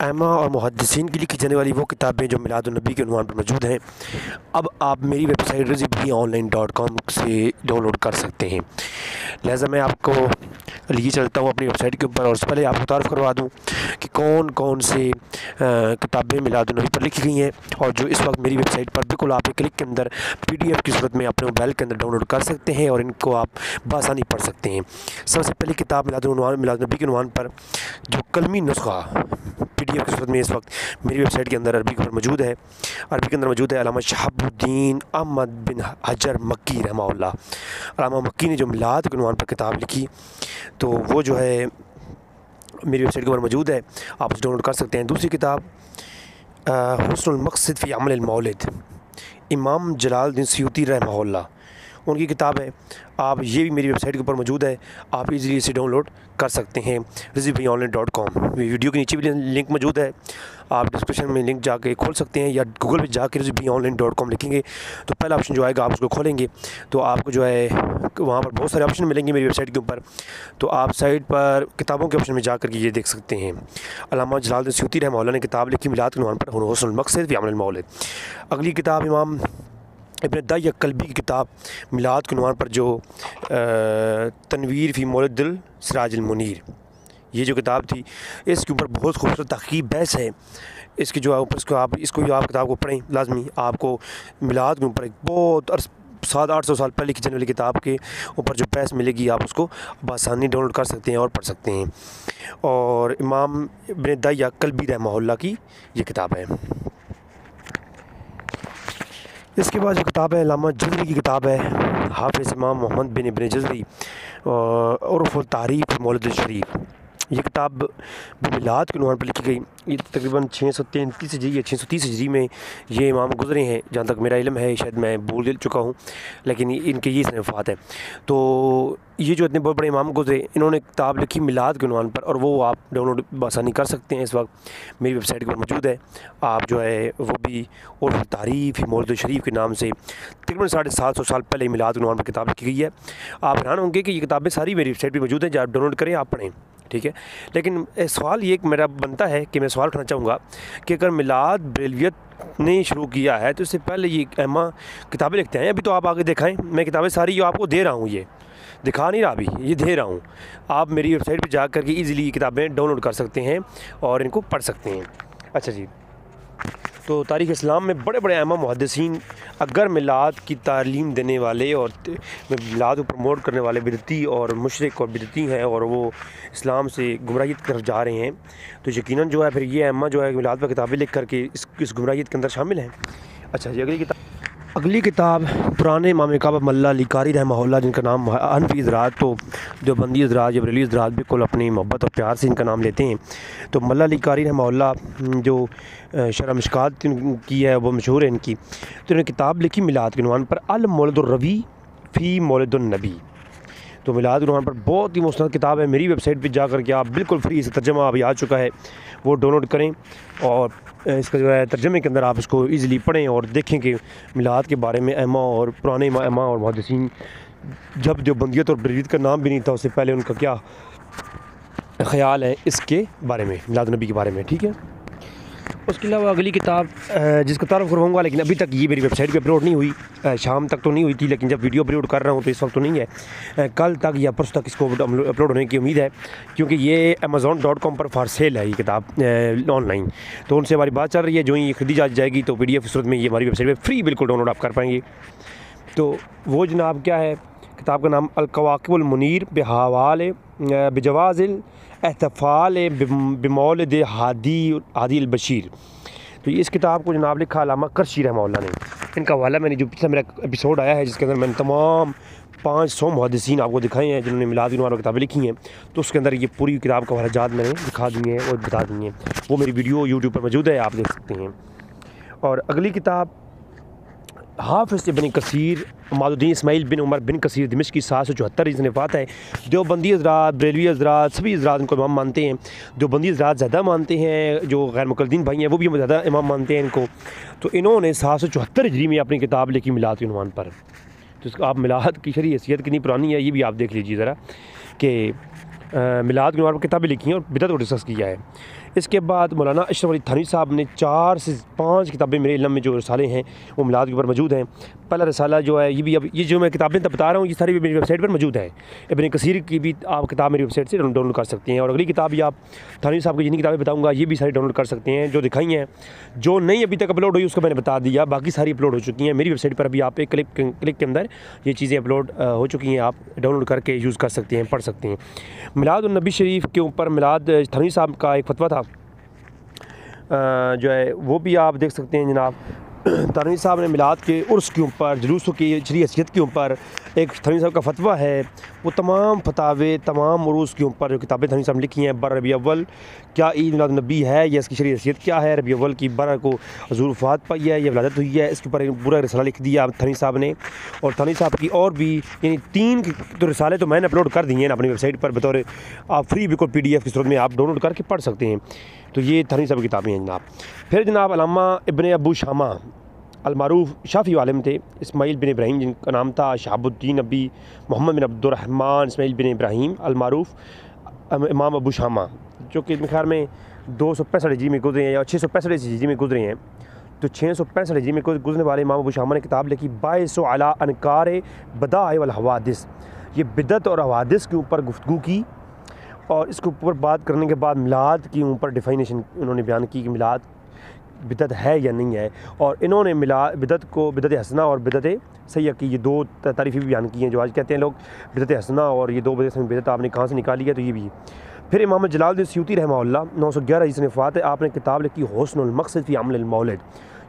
अइम्मा और मुहद्दिसीन की लिखी जाने वाली वो किताबें जो मिलाद-उन-नबी के उन्वान पर मौजूद हैं, अब आप मेरी वेबसाइट rizvi.online.com से डाउनलोड कर सकते हैं। लिहाजा मैं आपको लिए चलता हूँ अपनी वेबसाइट के ऊपर, और उससे पहले आपको तारुफ़ करवा दूँ कि कौन कौन से किताबें मिलाद-उन-नबी पर लिखी गई हैं, और जो इस वक्त मेरी वेबसाइट पर बिल्कुल आप एक क्लिक के अंदर PDF की सूरत में अपने मोबाइल के अंदर डाउनलोड कर सकते हैं और इनको आप बआसानी पढ़ सकते हैं। सबसे पहली किताब मिलाद-उन-नबी के उन्वान पर जो कलमी नुस्खा PDF की सूरत में इस वक्त मेरी वेबसाइट के अंदर अरबी के मौजूद है, अरबी के अंदर मौजूद है। अल्लामा शहाबुद्दीन अहमद बिन हजर मक्की रहमहुल्लाह, अल्लामा मक्की ने जो मिलाद के उन्वान पर किताब लिखी, तो वो जो है मेरी वेबसाइट के ऊपर मौजूद है, आप उसे डाउनलोड कर सकते हैं। दूसरी किताब हुस्नुल मक़सद फ़ी अमल मौलिद, इमाम जलालुद्दीन सयूती रहमहुल्लाह, उनकी किताब है। आप ये भी मेरी वेबसाइट के ऊपर मौजूद है, आप इजीली इसे डाउनलोड कर सकते हैं rizvi.online.com। वीडियो के नीचे भी लिंक मौजूद है, आप डिस्क्रिप्शन में लिंक जाके खोल सकते हैं, या गूगल पे जाके rizvi.online.com लिखेंगे तो पहला ऑप्शन जो आएगा आप उसको खोलेंगे तो आपको जो है वहाँ पर बहुत सारे ऑप्शन मिलेंगे मेरी वेबसाइट के ऊपर। तो आप साइट पर किताबों के ऑप्शन में जा कर के ये देख सकते हैं। अल्लामा जलालुद्दीन सयूती रहमहुल्लाह ने किताब लिखी मिलाद के उन्वान पर हुस्नुल मक़सद फ़ी अमल मौलिद। अगली किताब इमाम इब्न दाहिया कल्बी की किताब मिलाद के उन्वान पर जो तनवीर फ़ी मौलिदिल सिराजिल मुनीर, ये जो किताब थी इसके ऊपर बहुत खूबसूरत तहक़ीक़ बहस है। इसकी जो ऊपर इसको आप किताब को पढ़ें लाजमी, आपको मिलाद के ऊपर एक बहुत 700-800 साल पहले की जाने वाली किताब के ऊपर जो बहस मिलेगी आप उसको बआसानी डाउनलोड कर सकते हैं और पढ़ सकते हैं। और इमाम इब्न दाहिया कल्बी रहमहुल्लाह की ये किताब है। इसके बाद जो किताब है अल्लामा जज़री की किताब है, हाफ़िज़ इमाम मोहम्मद बिन इब्न जज़री उर्फ़ तारीख़ मौलिद शरीफ, ये किताब मिलाद के उन्वान पर लिखी गई। ये तकरीबन 633 हिजरी या 630 हिजरी में ये इमाम गुज़रे हैं, जहाँ तक मेरा इल्म है, शायद मैं भूल चुका हूँ, लेकिन इनके ये वफ़ात है। तो ये जो इतने बहुत बड़े इमाम गुज़रे, इन्होंने किताब लिखी मिलाद के उन्वान पर, और वो आप डाउनलोड बआसानी कर सकते हैं। इस वक्त मेरी वेबसाइट पर मौजूद है, आप जो है वो भी और तारीफ़ मौलिद शरीफ के नाम से तकरीबन 750 साल पहले मिलाद के उन्वान पर किताब लिखी गई है। आप हैरान होंगे कि ये किताबें सारी मेरी वेबसाइट पर मौजूद हैं, जब आप डाउनलोड करें आप पढ़ें, ठीक है। लेकिन सवाल ये मेरा बनता है कि मैं सवाल उठाना चाहूँगा कि अगर मिलाद ब्रेलवियत ने शुरू किया है तो इससे पहले ये अइम्मा किताबें लिखते हैं। अभी तो आप आगे दिखाएं, मैं किताबें सारी जो आपको दे रहा हूँ, ये दिखा नहीं रहा, अभी ये दे रहा हूँ। आप मेरी वेबसाइट पे जा कर के ईज़िली ये किताबें डाउनलोड कर सकते हैं और इनको पढ़ सकते हैं। अच्छा जी, तो तारीख़ इस्लाम में बड़े बड़े अइम्मा मुहद्दिसीन अगर मिलाद की तालीम देने वाले और मिलाद को प्रमोट करने वाले बिदती और मुशरिक और बिदती हैं और वो इस्लाम से गुमराहियत की तरफ जा रहे हैं, तो यकीनन जो है फिर ये अइम्मा जो है मिलाद पर किताबें लिख करके इस गुमराहियत के अंदर शामिल हैं। अच्छा जी, अगली किताब पुराने इमाम काबा मल्ला लकारी रहमहुल्लाह, जिनका नाम हनफी हज़रात तो देवबंदी हज़रात या बरेलवी हज़रात बिल्कुल अपनी मोहब्बत और प्यार से इनका नाम लेते हैं। तो मल्ला लकारी रहमहुल्लाह जो शरह मिशकात की है वो मशहूर है इनकी, तो इन्होंने किताब लिखी मिलाद के उन्वान पर अल मौलिदुर रवी फ़ी मौलिदुन नबी। तो मिलाद के उन्वान पर बहुत ही मुस्तनद किताब है। मेरी वेबसाइट पर जा कर के आप बिल्कुल फ्री से तर्जमा अभी आ चुका है, वो डाउनलोड करें और इसका जो है तर्जमे के अंदर आप इसको ईज़िली पढ़ें और देखें कि मिलाद के बारे में अइम्मा और पुराने अइम्मा और मुहद्दिसीन, जब देवबंदियत और बरेलवियत का नाम भी नहीं था उससे पहले उनका क्या ख़याल है इसके बारे में, मिलाद नबी के बारे में, ठीक है। उसके अलावा अगली किताब जिसका तारुफ़ करवाऊँगा, लेकिन अभी तक ये मेरी वेबसाइट पे अपलोड नहीं हुई, शाम तक तो नहीं हुई थी, लेकिन जब वीडियो अपलोड कर रहा हूँ तो इस वक्त तो नहीं है, कल तक या परसों तक इसको अपलोड होने की उम्मीद है, क्योंकि ये amazon.com पर फॉर सेल है ये किताब ऑनलाइन। तो उनसे हमारी बात चल रही है, जो ही खरीदी जाएगी तो PDF की सूरत में ये हमारी वेबसाइट पर फ्री बिल्कुल डाउनलोड आप कर पाएंगे। तो वो जनाब क्या है, किताब का नाम अल-कवाकिबुल मुनीर बिहवाले बिजवाज़िल एहतफ़ाल बिमौलिद हादी बशीर। तो इस किताब को जनाब लिखा अल्लामा करशी रहमहुल्लाह ने। इनका हवाला मैंने जो पिछला मेरा एपिसोड आया है जिसके अंदर मैंने तमाम 500 मुहद्दिसीन आपको दिखाए हैं जिन्होंने मिलाद के उन्वान पर किताबें लिखी हैं, तो उसके अंदर ये पूरी किताब का हवालाजात मैंने दिखा दिए हैं और बता दिए हैं। वो मेरी वीडियो यूट्यूब पर मौजूद है, आप देख सकते हैं। और अगली किताब हाफ़िज़ इब्न कसीर मादुद्दीन इस्माइल बिन उमर बिन कसीर दिमश्की 774 इसने वफ़ात है। देवबंदी हज़रात बरेलवी हज़रात सभी हज़रात इनको इमाम मानते हैं। देवबंदी हज़रात ज़्यादा मानते हैं, जो गैर मुतकद्दमीन भाई हैं वो भी ज़्यादा इमाम मानते हैं इनको। तो इन्होंने 774 हिजरी में अपनी किताब लिखी मिलाद के उन्वान पर। तो आप मिलाद की शरई हैसियत कितनी पुरानी है ये भी आप देख लीजिए ज़रा, कि मिलाद के ऊपर किताबें लिखी हैं और बिदअत को डिस्कस किया है। इसके बाद मौलाना अशरफ अली थानवी साहब ने 4 से 5 किताबें मेरे इल्म में जो रसाले हैं वो मिलाद के ऊपर मौजूद हैं। पहला रसाला जो है ये भी, अब ये जो मैं किताबें तब बता रहा हूँ ये सारी भी मेरी वेबसाइट पर मौजूद है। इब्न कसीर की भी आप किताब मेरी वेबसाइट से डाउनलोड कर सकते हैं, और अगली किताब भी आप थानवी साहब की जितनी किताबें बताऊँगा ये भी सारी डाउनलोड कर सकते हैं। जो दिखाई हैं, जो नहीं अभी तक अपलोड हुई उसको मैंने बता दिया, बाकी सारी अपलोड हो चुकी हैं मेरी वेबसाइट पर। अभी आप एक क्लिक के अंदर ये चीज़ें अपलोड हो चुकी हैं, आप डाउनलोड करके यूज़ कर सकते हैं, पढ़ सकते हैं। मिलाद और नबी शरीफ के ऊपर मिलाद थानवी साहब का एक फतवा था जो है वो भी आप देख सकते हैं जनाब। थानवी साहब ने मिलाद के उर्स के ऊपर, जुलूसों की शरई हैसियत के ऊपर एक थानवी साहब का फतवा है। वो तमाम फतावे, तमाम उरूस के ऊपर जो किताबें थानवी साहब ने लिखी हैं, बर रबी अव्वल क्या ईद मिलाद नबी है या इसकी शरई हैसियत क्या है, रबी अव्वल की बर को हुज़ूर वफ़ात पाई है या विलादत हुई है, इसके ऊपर एक पूरा रिसाला लिख दिया थानवी साहब ने। और थानवी साहब की और भी यानी 3 तो रिसाले तो मैंने अपलोड कर दिए हैं अपनी वेबसाइट पर, बतौर आप फ्री बिल्कुल PDF की सूरत में आप डाउनलोड करके पढ़ सकते हैं। तो ये थानवी साहब की किताबें हैं जनाब। फिर जनाब अल्लामा इब्न अबू शामा अलमारूफ शाफ़ी आलिम थे, इस्माइल बिन इब्राहीम जिनका नाम था, शहाबुद्दीन अबी मोहम्मद बिन अब्दुर्रहमान इस्माइल बिन इब्राहीम अलमारूफ इमाम अबू शामा, जो कि ख़ैर में 265 हिजरी में गुजरे हैं या 665 हिजरी में गुजरे हैं। तो 665 हिजरी में गुजरने वाले इमाम अबू शामा ने किताब लिखी बाइस अला अनकार बदाए वल हवादिस। ये बिदत और हवादिस के ऊपर गुफ्तगू की, और इसके ऊपर बात करने के बाद मिलाद के ऊपर डिफाइनेशन उन्होंने बयान की कि मिलाद बिदत है या नहीं है। और इन्होंने बिदत को बिदत हसना और बिदत सैय्यह की ये 2 तारीफ़ें भी बयान की हैं। जो आज कहते हैं लोग बिदत हसना और ये 2 बिदत आपने कहाँ से निकाली है, तो ये भी। फिर इमाम जलालुद्दीन सूती रहमहुल्लाह 911 ईस्वी में वफ़ात है, आपने किताब लिखी हुस्नुल मक़सद फ़ी अमल मौलिद।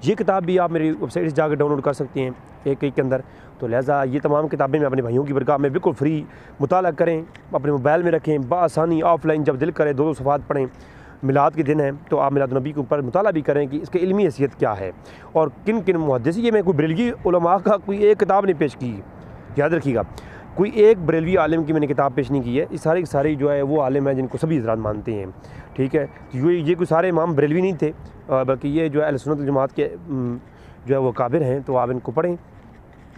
ये किताब भी आप मेरी वेबसाइट से जाकर डाउनलोड कर सकते हैं एक के अंदर। तो लिहाजा ये तमाम किताबें मैं अपने भाइयों की बरकत में बिल्कुल फ्री मुताला करें, अपने मोबाइल में रखें, बआसानी ऑफलाइन जब दिल करे 2 सफ़ात पढ़ें। मिलाद के दिन है तो आप मिलाद नबी के ऊपर मुताला भी करें कि इसकी इल्मी हैसियत क्या है और किन किन मुहद्दिस। ये मैं कोई बरेलवी उलमा का कोई एक किताब नहीं पेश की, याद रखिएगा, कोई एक बरेलवी आलिम की मैंने किताब पेश नहीं की है। इस सारी सारी जो है वो आलिम है जिनको सभी हज़रात मानते हैं, ठीक है। तो ये कोई सारे इमाम बरेलवी नहीं थे, बल्कि ये जो है अहले सुन्नत जमात के जो है वो काबिर हैं। तो आप इनको पढ़ें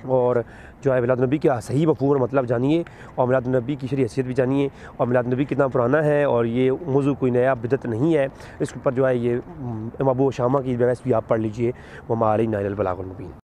और जो है मिलाद नबी का सही मफ़हूम मतलब जानिए, और मिलाद नबी की शरई हैसियत भी जानिए, और मिलाद नबी कितना पुराना है, और ये मौजूद कोई नया बिदत नहीं है। इसके ऊपर जो है ये इमाम अबू शामा की बहस भी आप पढ़ लीजिए। वमा अलैना इल्लल बलागुल मुबीन।